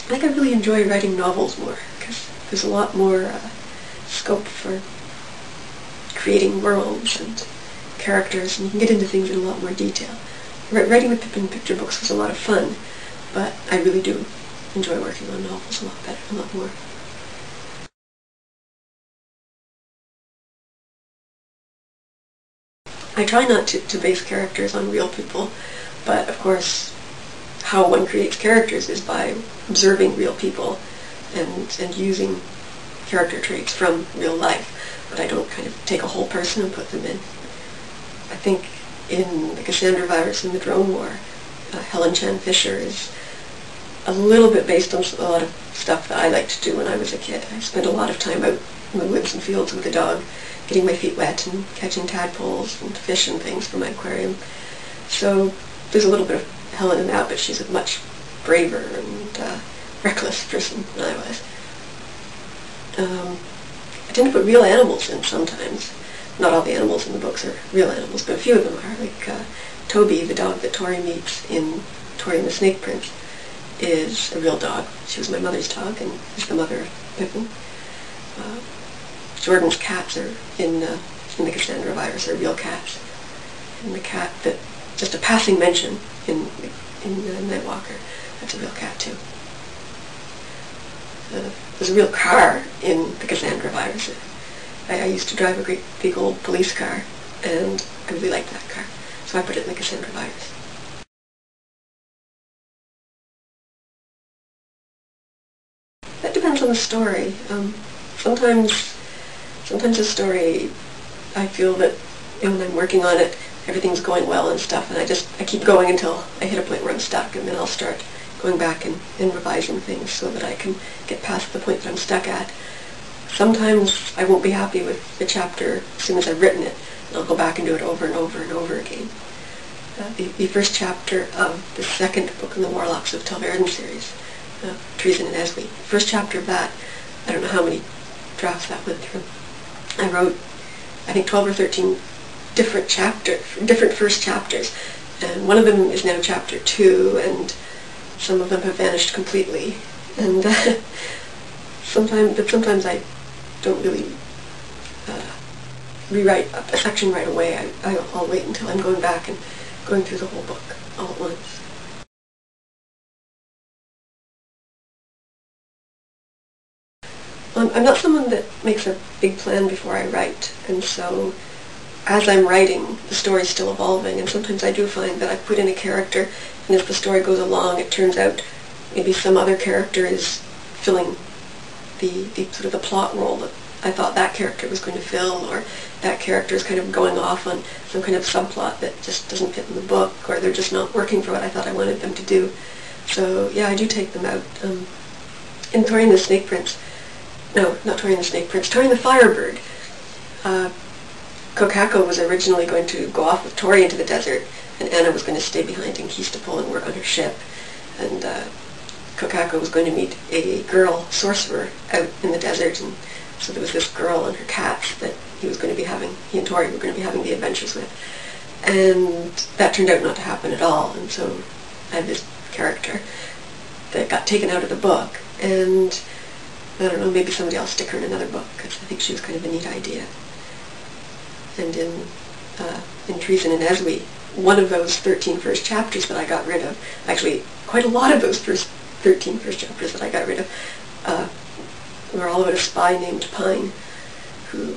I think I really enjoy writing novels more, because there's a lot more scope for creating worlds and characters, and you can get into things in a lot more detail. Writing the Pippin picture books was a lot of fun, but I really do enjoy working on novels a lot better, a lot more. I try not to base characters on real people, but of course how one creates characters is by observing real people and using character traits from real life. But I don't kind of take a whole person and put them in. I think in the Cassandra virus and the drone war, Helen Chan Fisher is a little bit based on a lot of stuff that I liked to do when I was a kid. I spent a lot of time out in the woods and fields with the dog, getting my feet wet and catching tadpoles and fish and things from my aquarium. So there's a little bit of Helen in that, but she's a much braver and reckless person than I was. I tend to put real animals in sometimes. Not all the animals in the books are real animals, but a few of them are. Like Toby, the dog that Tori meets in Tori and the Snake Prince, is a real dog. She was my mother's dog and is the mother of Pippin. Jordan's cats are in the Cassandra virus are real cats. And the cat that, just a passing mention in Nightwalker, that's a real cat too. There's a real car in the Cassandra virus. I used to drive a great big old police car, and I really liked that car, so I put it in the Cassandra virus. That depends on the story. Sometimes a story, I feel that when I'm working on it, everything's going well and stuff, and I keep going until I hit a point where I'm stuck, and then I'll start going back and revising things so that I can get past the point that I'm stuck at. Sometimes I won't be happy with the chapter as soon as I've written it, and I'll go back and do it over and over and over again. The first chapter of the second book in the Warlocks of Telverden series, Treason and Eswe, the first chapter of that, I don't know how many drafts that went through. I wrote, I think, 12 or 13 different first chapters, and one of them is now chapter 2, and some of them have vanished completely. And sometimes I don't really rewrite a section right away. I'll wait until I'm going back and going through the whole book all at once. I'm not someone that makes a big plan before I write, and so as I'm writing, the story's still evolving, and sometimes I do find that I put in a character, and as the story goes along, it turns out maybe some other character is filling the sort of the plot role that I thought that character was going to fill, or that character is kind of going off on some kind of subplot that just doesn't fit in the book, or they're just not working for what I thought I wanted them to do. So yeah, I do take them out. In Tori and the Snake Prince, no, not Tori and the Snake Prince, Tori and the Firebird, Kokako was originally going to go off with Tori into the desert, and Anna was going to stay behind in Keystapole and work on her ship. And Kokako was going to meet a girl sorcerer out in the desert, and so there was this girl and her cats that he and Tori were going to be having the adventures with. And that turned out not to happen at all, and so I had this character that got taken out of the book, and I don't know, maybe somebody else stick her in another book, because I think she was kind of a neat idea. And in Treason and Eswe, one of those 13 first chapters that I got rid of, actually quite a lot of those 13 first chapters that I got rid of, were all about a spy named Pine, who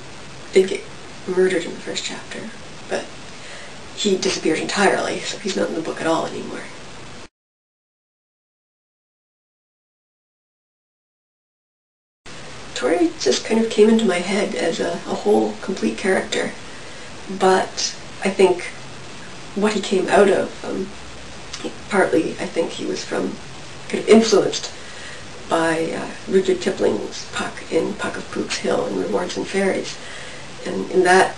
did get murdered in the first chapter, but he disappeared entirely, so he's not in the book at all anymore. Tori just kind of came into my head as a whole, complete character, but I think what he came out of, partly I think he was kind of influenced by Rudyard Kipling's Puck in Puck of Pook's Hill and Rewards and Fairies. And in that,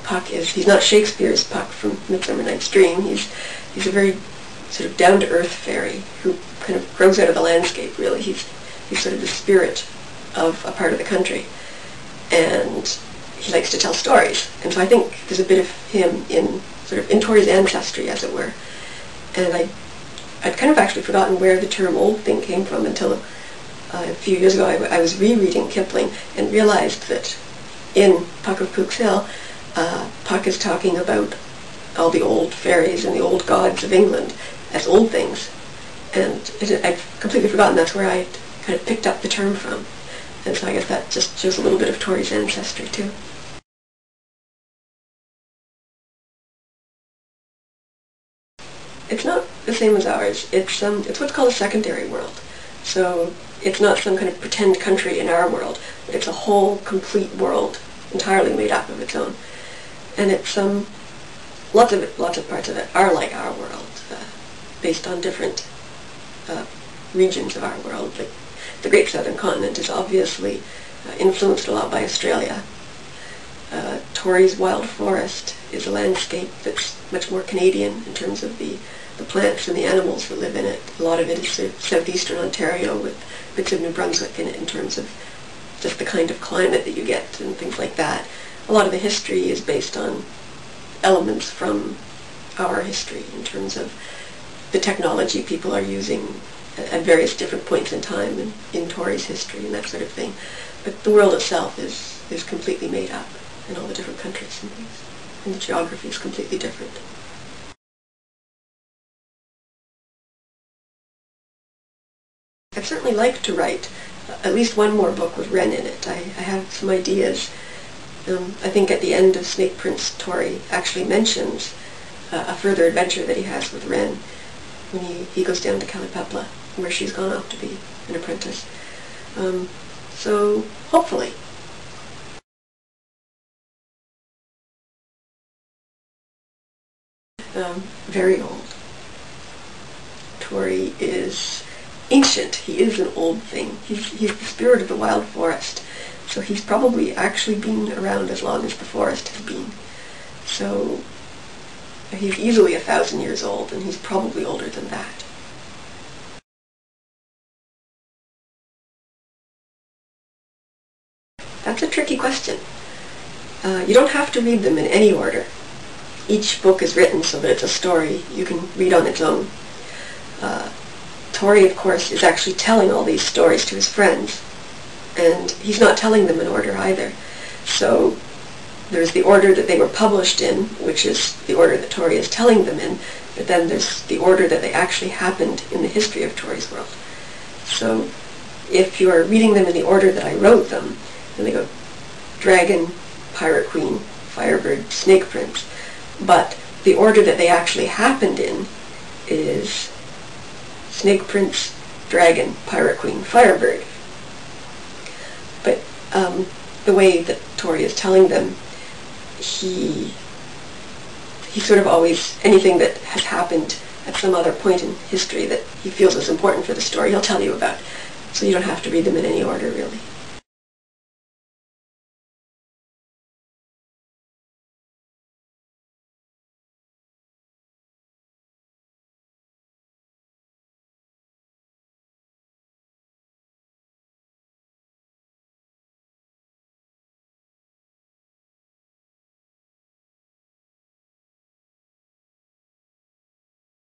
Puck he's not Shakespeare's Puck from Midsummer Night's Dream. He's a very sort of down-to-earth fairy who kind of grows out of the landscape, really. He's sort of the spirit of a part of the country, and he likes to tell stories, and so I think there's a bit of him in Tori's ancestry, as it were. And I I'd kind of actually forgotten where the term old thing came from until a few years ago. I was rereading Kipling and realized that in Puck of Pook's Hill, Puck is talking about all the old fairies and the old gods of England as old things. And I'd completely forgotten that's where I kind of picked up the term from. And so I guess that just shows a little bit of Tori's ancestry too. It's not the same as ours. It's what's called a secondary world. So it's not some kind of pretend country in our world, but it's a whole complete world entirely made up of its own. And it's lots of parts of it are like our world, based on different regions of our world. Like the Great Southern Continent is obviously influenced a lot by Australia. Tori's Wild Forest is a landscape that's much more Canadian in terms of the plants and the animals that live in it. A lot of it is southeastern Ontario with bits of New Brunswick in it in terms of just the kind of climate that you get and things like that. A lot of the history is based on elements from our history in terms of the technology people are using at various different points in time in Tori's history and that sort of thing. But the world itself is completely made up in all the different countries and things. And the geography is completely different. I'd certainly like to write at least one more book with Wren in it. I have some ideas. I think at the end of Snake Prince, Tori actually mentions a further adventure that he has with Wren when he goes down to Kalipepla, where she's gone off to be an apprentice. So hopefully. Very old. Tori is ancient. He is an old thing. He's the spirit of the wild forest. So he's probably actually been around as long as the forest has been. So he's easily 1,000 years old, and he's probably older than that. That's a tricky question. You don't have to read them in any order. Each book is written so that it's a story you can read on its own. Tori, of course, is actually telling all these stories to his friends, and he's not telling them in order either. So there's the order that they were published in, which is the order that Tori is telling them in, but then there's the order that they actually happened in the history of Tori's world. So if you are reading them in the order that I wrote them, then they go Dragon, Pirate Queen, Firebird, Snake Prince. But the order that they actually happened in is Snake Prince, Dragon, Pirate Queen, Firebird. But the way that Tori is telling them, he sort of always, anything that has happened at some other point in history that he feels is important for the story, he'll tell you about. So you don't have to read them in any order, really.